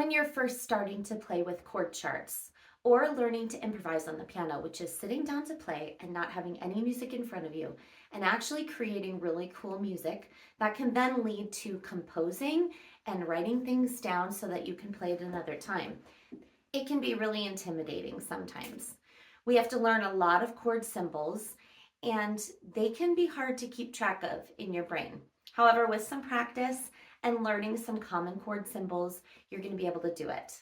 When you're first starting to play with chord charts or learning to improvise on the piano, which is sitting down to play and not having any music in front of you and actually creating really cool music that can then lead to composing and writing things down so that you can play it another time. It can be really intimidating sometimes. We have to learn a lot of chord symbols and they can be hard to keep track of in your brain. However, with some practice and learning some common chord symbols, you're going to be able to do it.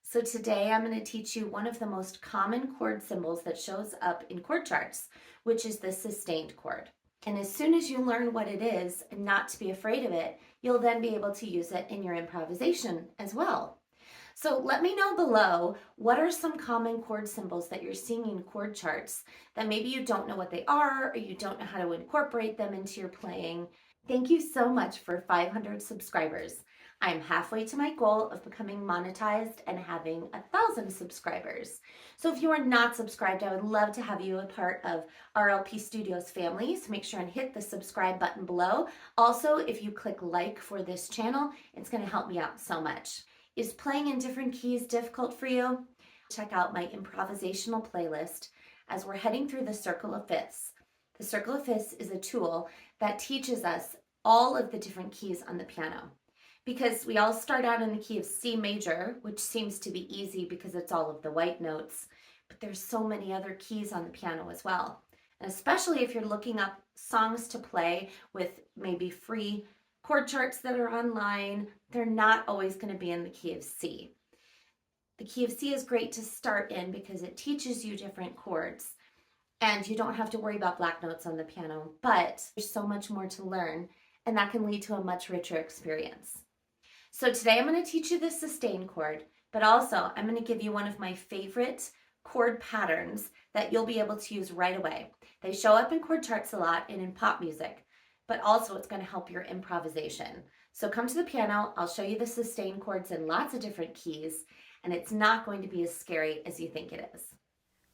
So today I'm going to teach you one of the most common chord symbols that shows up in chord charts, which is the sustained chord. And as soon as you learn what it is and not to be afraid of it, you'll then be able to use it in your improvisation as well. So let me know below, what are some common chord symbols that you're seeing in chord charts that maybe you don't know what they are or you don't know how to incorporate them into your playing. Thank you so much for 500 subscribers. I'm halfway to my goal of becoming monetized and having 1,000 subscribers. So if you are not subscribed, I would love to have you a part of RLP Studios family. So make sure and hit the subscribe button below. Also, if you click like for this channel, it's going to help me out so much. Is playing in different keys difficult for you? Check out my improvisational playlist as we're heading through the circle of fifths. The circle of fifths is a tool that teaches us all of the different keys on the piano. Because we all start out in the key of C major, which seems to be easy because it's all of the white notes, but there's so many other keys on the piano as well. And especially if you're looking up songs to play with maybe free chord charts that are online, they're not always going to be in the key of C. The key of C is great to start in because it teaches you different chords and you don't have to worry about black notes on the piano, but there's so much more to learn and that can lead to a much richer experience. So today I'm going to teach you the sustained chord, but also I'm going to give you one of my favorite chord patterns that you'll be able to use right away. They show up in chord charts a lot and in pop music, but also it's going to help your improvisation. So come to the piano, I'll show you the sustained chords in lots of different keys, and it's not going to be as scary as you think it is.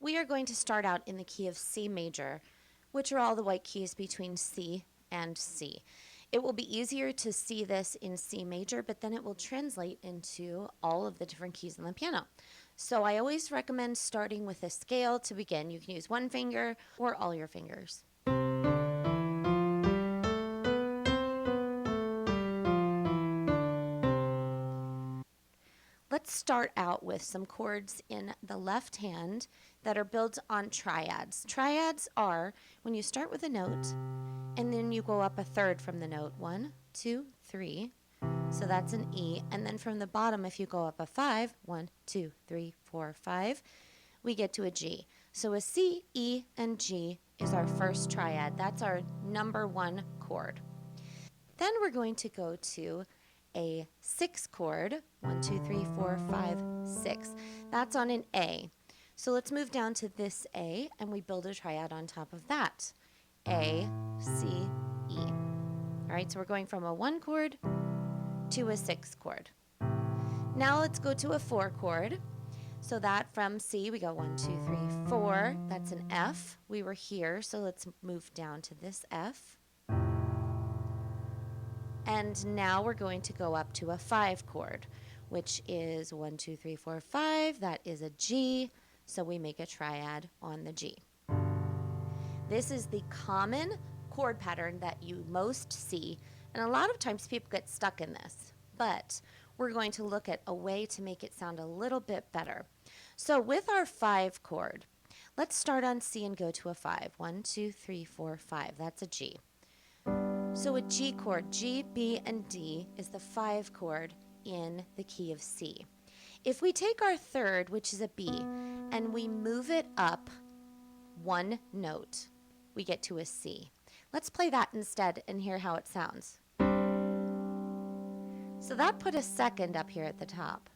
We are going to start out in the key of C major, which are all the white keys between C and C. It will be easier to see this in C major, but then it will translate into all of the different keys on the piano. So I always recommend starting with a scale to begin. You can use one finger or all your fingers. Let's start out with some chords in the left hand that are built on triads. Triads are when you start with a note and then you go up a third from the note. 1, 2, 3. So that's an E. And then from the bottom, if you go up a 5, 1, 2, 3, 4, 5, we get to a G. So a C, E, and G is our first triad. That's our number 1 chord. Then we're going to go to a 6 chord. 1, 2, 3, 4, 5, 6. That's on an A. So let's move down to this A and we build a triad on top of that. A, C, E. All right, so we're going from a 1 chord to a 6 chord. Now let's go to a 4 chord. So that from C, we go 1, 2, 3, 4. That's an F. We were here, so let's move down to this F. And now we're going to go up to a 5 chord, which is 1, 2, 3, 4, 5. That is a G, so we make a triad on the G. This is the common chord pattern that you most see, and a lot of times people get stuck in this, but we're going to look at a way to make it sound a little bit better. So with our 5 chord, let's start on C and go to a 5. 1, 2, 3, 4, 5. That's a G. So a G chord, G, B, and D is the 5 chord in the key of C. If we take our third, which is a B, and we move it up 1 note, we get to a C. Let's play that instead and hear how it sounds. So that put a second up here at the top.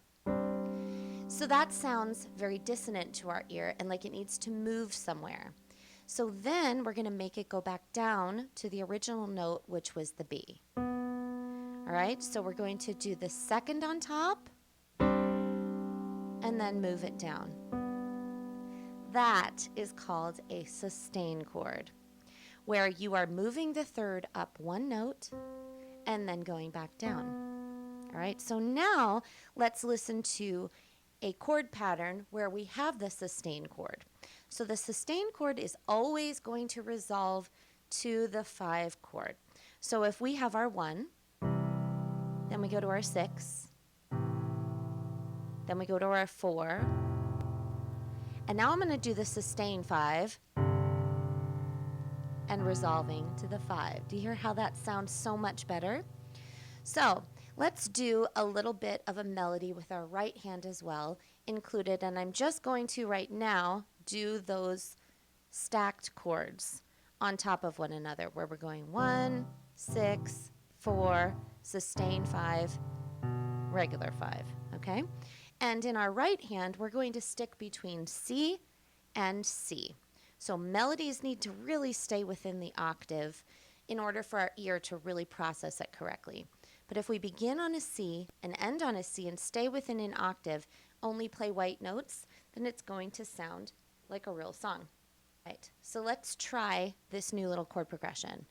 So that sounds very dissonant to our ear and like it needs to move somewhere. So then we're going to make it go back down to the original note, which was the B. All right, so we're going to do the second on top and then move it down. That is called a sustained chord, where you are moving the third up 1 note and then going back down. All right, so now let's listen to a chord pattern where we have the sustained chord. So the sustained chord is always going to resolve to the 5 chord. So if we have our 1, then we go to our 6, then we go to our 4, and now I'm going to do the sustained 5 and resolving to the 5. Do you hear how that sounds so much better? So let's do a little bit of a melody with our right hand as well included, and I'm just going to right now do those stacked chords on top of one another where we're going 1, 6, 4, sustained 5, regular 5, okay? And in our right hand, we're going to stick between C and C. So melodies need to really stay within the octave in order for our ear to really process it correctly. But if we begin on a C and end on a C and stay within an octave, only play white notes, then it's going to sound like a real song. Right, so let's try this new little chord progression.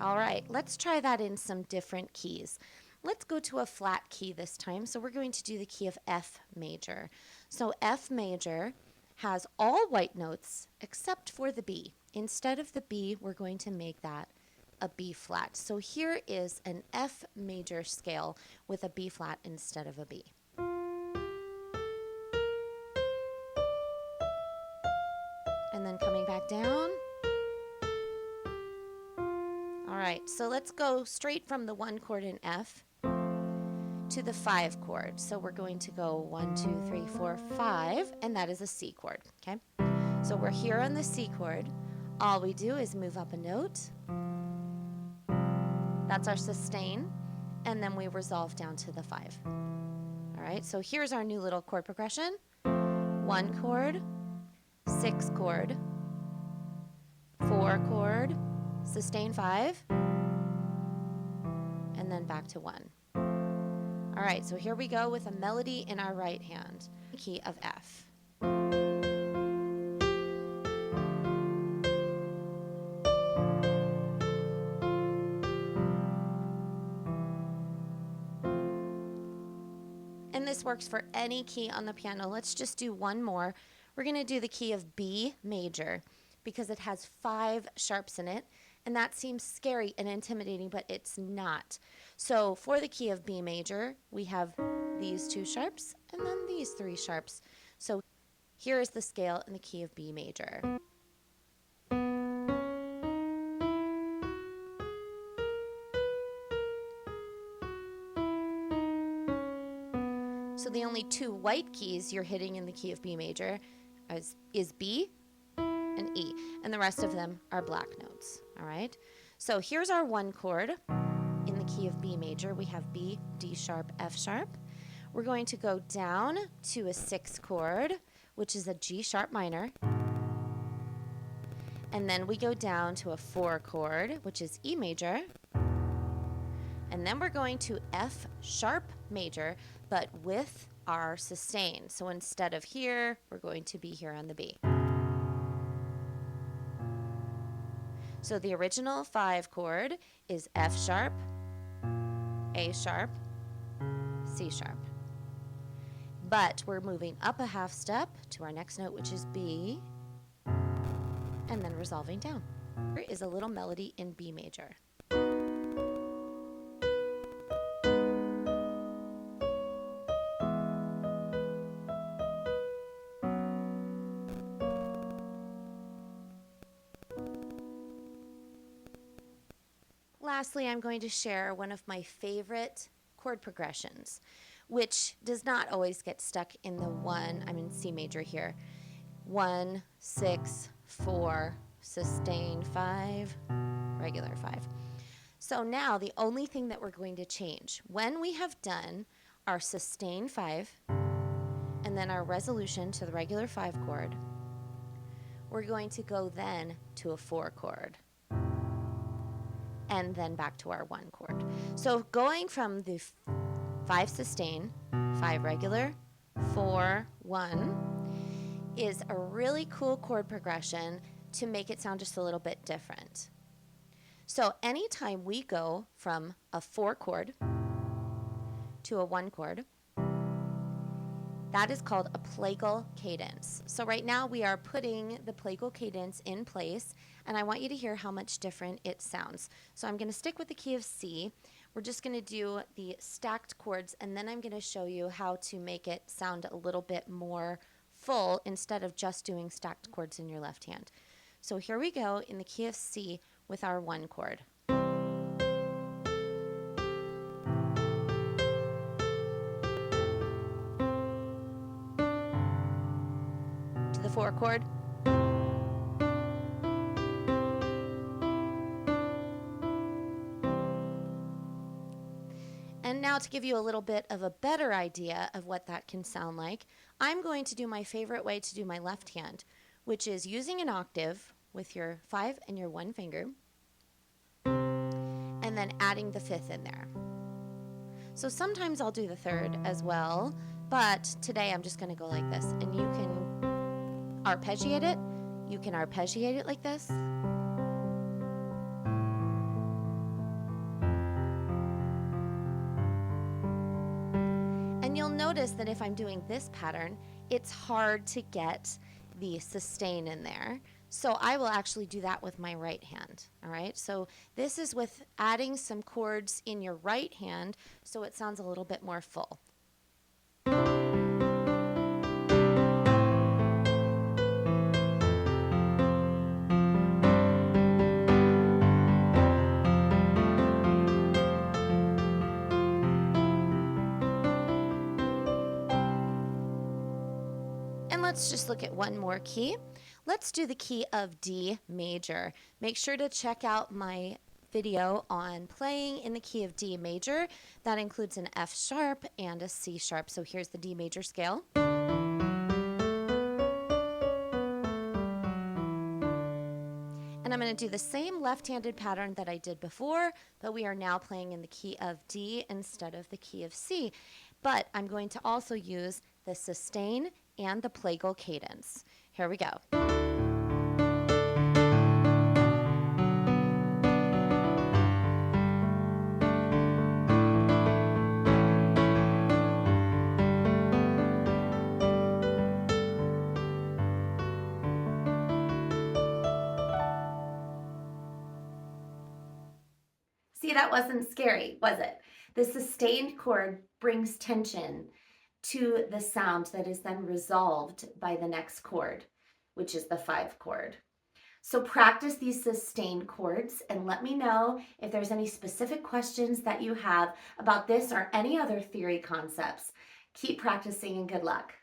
All right, let's try that in some different keys. Let's go to a flat key this time. So we're going to do the key of F major. So F major has all white notes except for the B. Instead of the B, we're going to make that a B flat. So here is an F major scale with a B flat instead of a B. And then coming back down. All right, so let's go straight from the 1 chord in F to the 5 chord. So we're going to go 1, 2, 3, 4, 5, and that is a C chord, okay? So we're here on the C chord. All we do is move up a note. That's our sustain, and then we resolve down to the 5. All right, so here's our new little chord progression. 1 chord, 6 chord, 4 chord, sustain 5, and then back to 1. All right, so here we go with a melody in our right hand, key of F. And this works for any key on the piano. Let's just do one more. We're going to do the key of B major because it has 5 sharps in it, and that seems scary and intimidating, but it's not. So for the key of B major, we have these 2 sharps and then these 3 sharps. So here is the scale in the key of B major. So the only 2 white keys you're hitting in the key of B major is B and E, and the rest of them are black notes, all right? So here's our 1 chord in the key of B major. We have B, D sharp, F sharp. We're going to go down to a 6 chord, which is a G sharp minor, and then we go down to a 4 chord, which is E major, and then we're going to F sharp major, but with our sustain. So instead of here, we're going to be here on the B. So the original 5 chord is F sharp, A sharp, C sharp. But we're moving up a half step to our next note, which is B, and then resolving down. Here is a little melody in B major. Lastly, I'm going to share one of my favorite chord progressions, which does not always get stuck in the 1, I'm in C major here. 1, 6, 4, sustain 5, regular 5. So now the only thing that we're going to change, when we have done our sustain 5 and then our resolution to the regular 5 chord, we're going to go then to a 4 chord. And then back to our 1 chord. So going from the 5 sustain, 5 regular, 4, 1 is a really cool chord progression to make it sound just a little bit different. So anytime we go from a 4 chord to a 1 chord, that is called a plagal cadence. So right now we are putting the plagal cadence in place, and I want you to hear how much different it sounds. So I'm going to stick with the key of C. We're just going to do the stacked chords, and then I'm going to show you how to make it sound a little bit more full instead of just doing stacked chords in your left hand. So here we go in the key of C with our 1 chord. To the 4 chord. And now to give you a little bit of a better idea of what that can sound like, I'm going to do my favorite way to do my left hand, which is using an octave with your 5 and your 1 finger, and then adding the 5th in there. So sometimes I'll do the 3rd as well, but today I'm just going to go like this. And you can arpeggiate it. You can arpeggiate it like this. And you'll notice that if I'm doing this pattern, it's hard to get the sustain in there. So I will actually do that with my right hand, all right? So this is with adding some chords in your right hand so it sounds a little bit more full. And let's just look at one more key. Let's do the key of D major. Make sure to check out my video on playing in the key of D major. That includes an F sharp and a C sharp. So here's the D major scale. And I'm going to do the same left-handed pattern that I did before, but we are now playing in the key of D instead of the key of C. But I'm going to also use the sustain and the plagal cadence. Here we go. See, that wasn't scary, was it? The sustained chord brings tension to the sound that is then resolved by the next chord, which is the 5 chord. So practice these sustained chords and let me know if there's any specific questions that you have about this or any other theory concepts. Keep practicing and good luck.